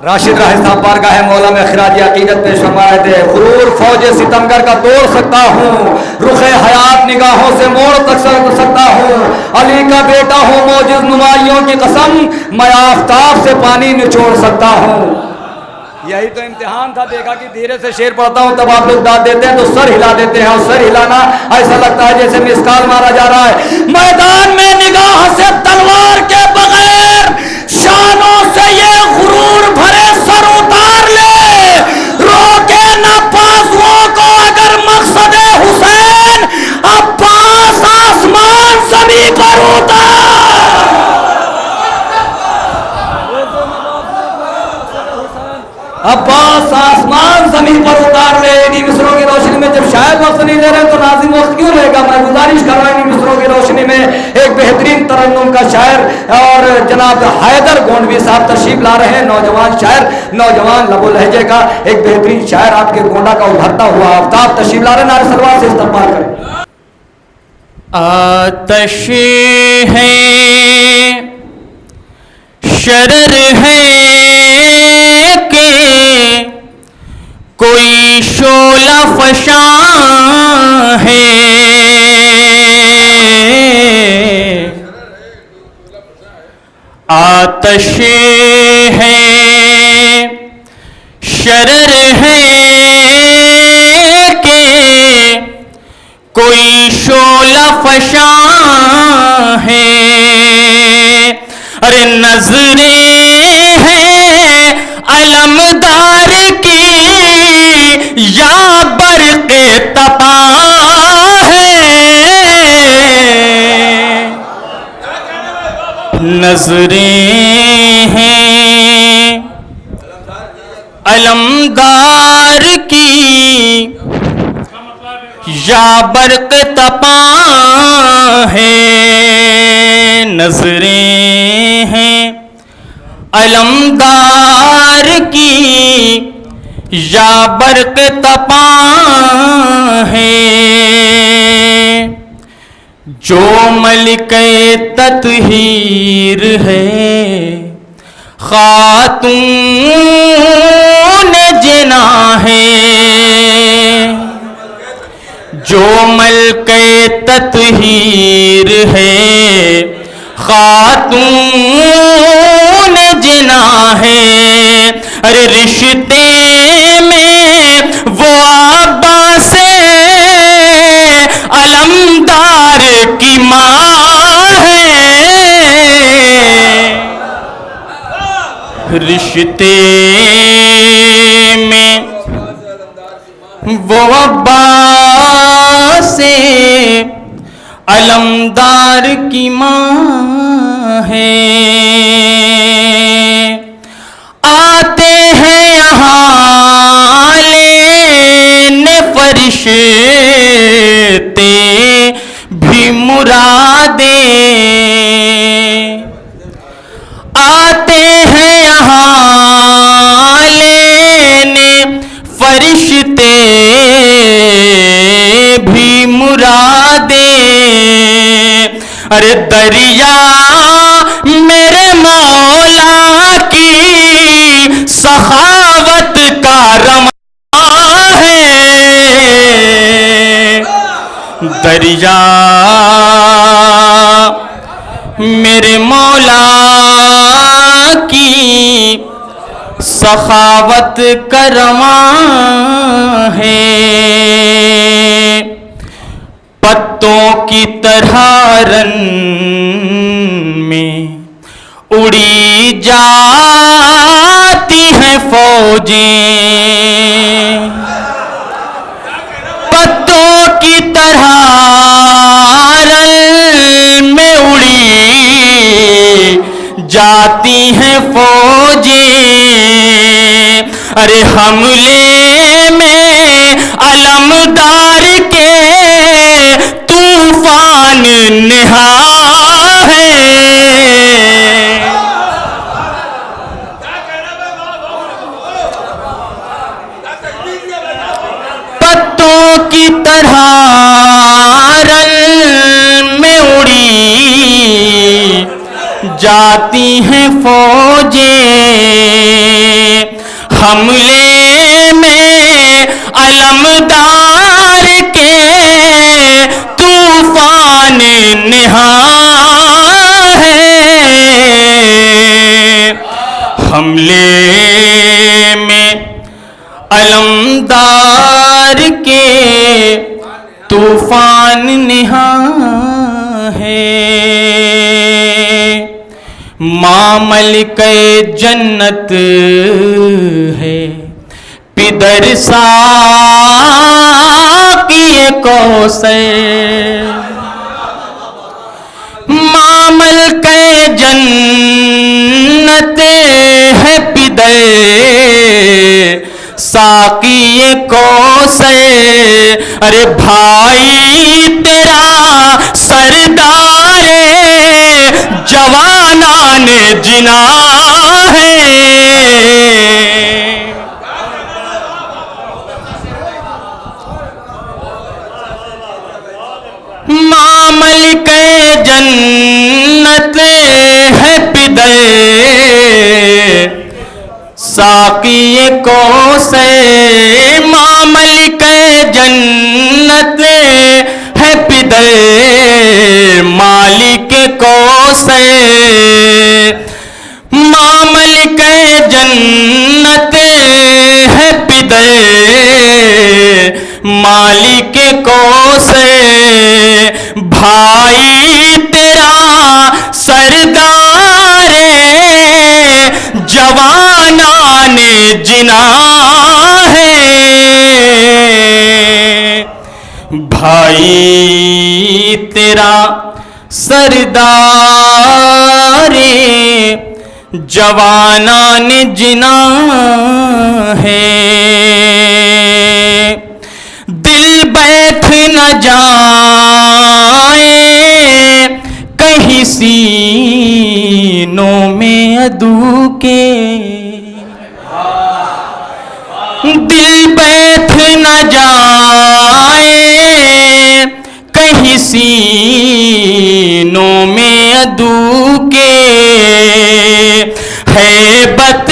راشد راہی صاحب بارگاہ مولا میں خراج عقیدت پیش فرما رہے تھے. غرور فوج ستمگر کا توڑ سکتا ہوں, رخ حیات نگاہوں سے موڑ سکتا ہوں, علی کا بیٹا ہوں موجز نمائیوں کی قسم, میں آفتاب سے پانی نچوڑ سکتا ہوں. یہی تو امتحان تھا. دیکھا کہ دھیرے سے شعر پڑھتا ہوں تب آپ لوگ داد دیتے ہیں تو سر ہلا دیتے ہیں, اور سر ہلانا ایسا لگتا ہے جیسے مسکال مارا جا رہا ہے. میدان میں نگاہ سے تلوار کے بغیر شانوں سے یہ غرور بھرے سر اتار لے, روکے نہ بازوؤں کو اگر مقصد حسین, عباس آسمان زمین پر اتار. عباس آسمان زمین پر اتار لے. انہی مصروں کی روشنی میں جب شاید وقت نہیں دے رہے تو ناظم وقت کیوں لے گا. میں گزارش کر رہا ہوں انہی مصروں کی روشنی میں ایک بہترین ترنم کا شاعر اور جناب حیدر گونڈوی صاحب تشریف لا رہے ہیں, نوجوان شاعر, نوجوان لب و لہجے کا ایک بہترین شاعر, آپ کے گونڈا کا ابھرتا ہوا آفتاب تشریف لا رہے ہیں. نعرہ سلوات سے استقبال کریں. آتش ہے شرر ہے کہ کوئی شعلہ فشاں ہے, آتش ہے شرر ہے کہ کوئی شعلہ فشاں ہے, ارے نظریں ہیں علمدار کی یا برق تپاں ہے, نظریں ہیں علمدار کی یا برق تپاں ہے, نظریں ہیں علمدار کی یا برق تپاں ہے, جو ملکہ تطہیر ہے خاتون جناح ہے, جو ملکہ تطہیر ہے خاتون جناح ہے, ارے رشتے میں وہ عباس علمدار کی ماں ہے, رشتے میں وہ عباس علمدار کی ماں ہے, آتے ہیں یہاں لینے فرشتے بھی مرادیں, آتے ہیں یہاں لینے فرشتے بھی مرادیں, ارے دریا میرے مولا کی سخاوت کا رواں ہے, دریا میرے مولا کی سخاوت کا رواں ہے, پتوں کی طرح رن میں اڑی جاتی ہیں فوجیں, پتوں کی طرح رن میں اڑی جاتی ہیں فوجیں, ارے حملے میں علمدار کے طوفان نہاں ہے, پتوں کی طرح رن میں اڑی جاتی ہیں فوجیں, حملے میں علمدار کے طوفان نہاں ہے، حملے میں علمدار کے طوفان نہاں ہے، ماں ملکہ جنت ہے، پدر ساقی کوثر، ماں ملکہ جنت ہے، پدر ساقی کوثر، ارے بھائی تیرا سردار جوانان جنا ہے، ماں ملکہ جنت ہے، پدر ساقی کوثر، ماں ملکہ جنت ہے، پدر مالک کوثر، ماں ملکہ جنت ہے، پدر مالک کوثر، بھائی تیرا سردار جوانان جنا ہے، بھائی تیرا سردار جوانان جنا ہے، دل بیٹھ نہ جائے کہیں سینوں میں عدو کے، دل بیٹھ نہ جائے کہیں سینوں میں عدو کے، ہیبت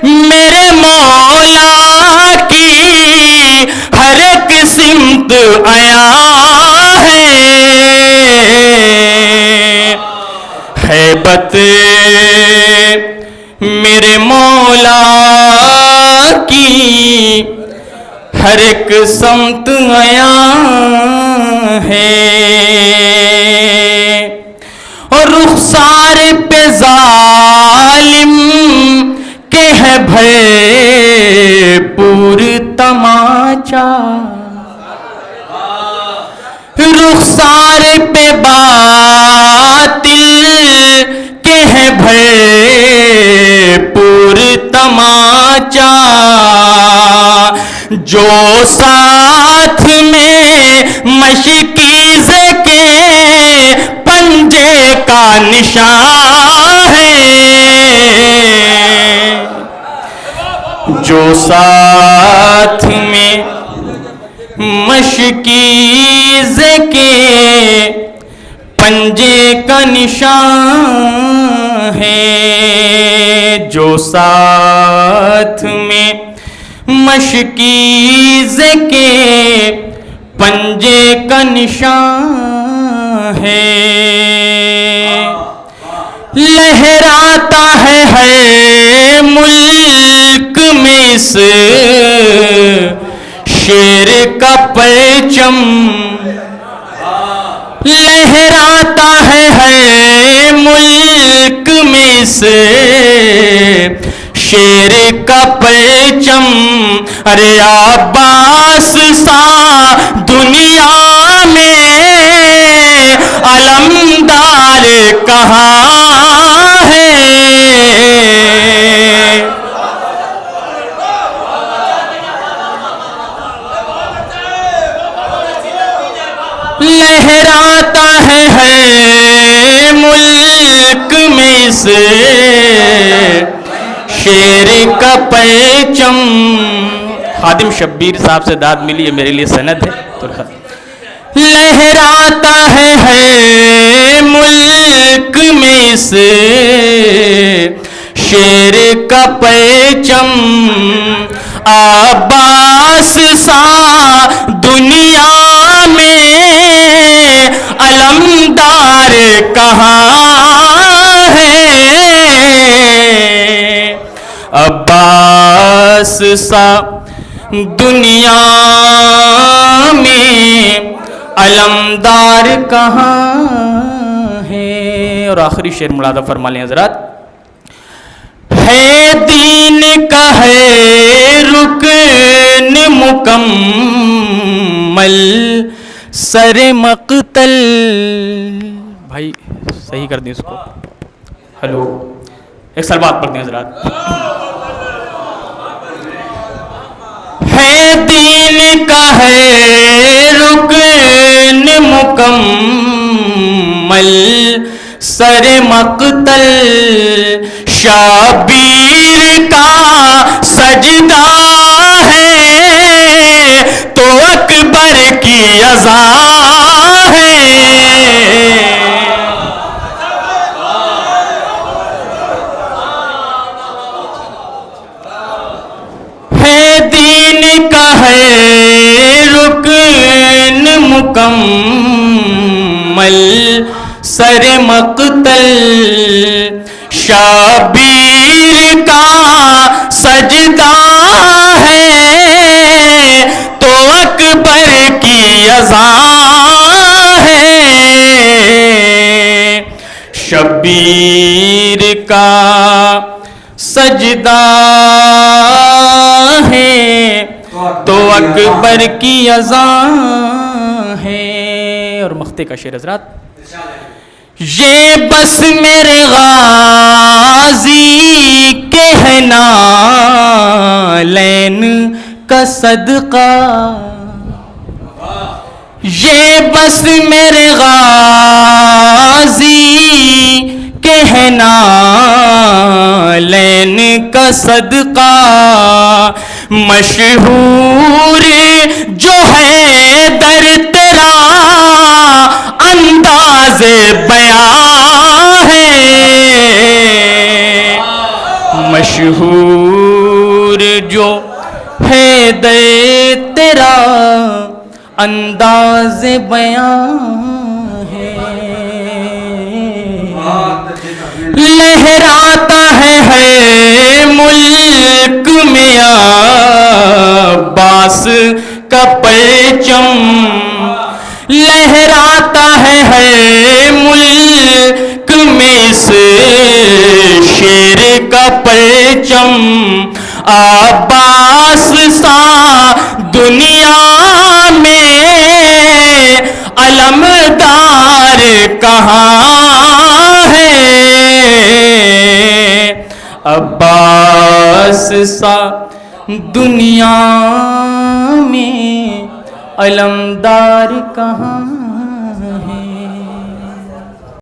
میرے مولا کی ہر ایک سمت عیاں ہے، ہیبت میرے مولا کی ہر ایک سمت عیاں ہے، اور رخسار پہ ظالم کے ہے بھرپور تماچا، رخسار پہ باطل کے ہے بھرپور تماچا، جو ساتھ میں مشکیزے کے پنجے کا نشان ہے، جو ساتھ میں مشکیزے کے پنجے کا نشان ہے، جو ساتھ میں مشکیزے کے پنجے کا نشان ہے، لہراتا ہے ہر ملک میں اس شیر کا پرچم، لہراتا ہے ہر ملک میں اس شیر کا پرچم، ارے عباس سا دنیا میں علمدار کہاں ہے، لہراتا ہے ہر ملک میں اس شیر کا پرچم، خادم شبیر صاحب سے داد ملی ہے، میرے لیے سند ہے، لہراتا ہے ہر ملک میں اس شیر کا پرچم عباس سا دنیا میں علمدار کہاں ہے عباس سا دنیا میں علمدار کہاں ہے اور آخری شعر ملاحظہ فرما لیں حضرات ہے دین کا ہے رکن مکمل سر مقتل بھائی صحیح کر دیں اس کو ہلو ایک سال بعد پڑھتے ہیں حضرات ہے دین کا ہے رکن مکمل سر مقتل شابیر کا سجدہ ہے تو اکبر کی اذا ہے دین کا ہے رکن مکمل سر مقتل شابیر کا سجدہ ہے تو اکبر کی اذا ہے شبیر کا سجدہ ہے تو اکبر کی اذان ہے اور مختے کا شعر حضرات یہ بس میرے غازی کے ہے نالین کا صدقہ یہ بس میرے غازی کے ہے نالین کا صدقہ مشہور جو ہے در تیرا انداز بیان ہے مشہور جو ہے در تیرا انداز بیان ہے لہراتا ہے ملک میں عباس کا پرچم لہراتا ہے ملک میں اس شیر کا پرچم عباس سا دنیا میں علمدار کہاں ہے عباس سا دنیا میں علمدار کہاں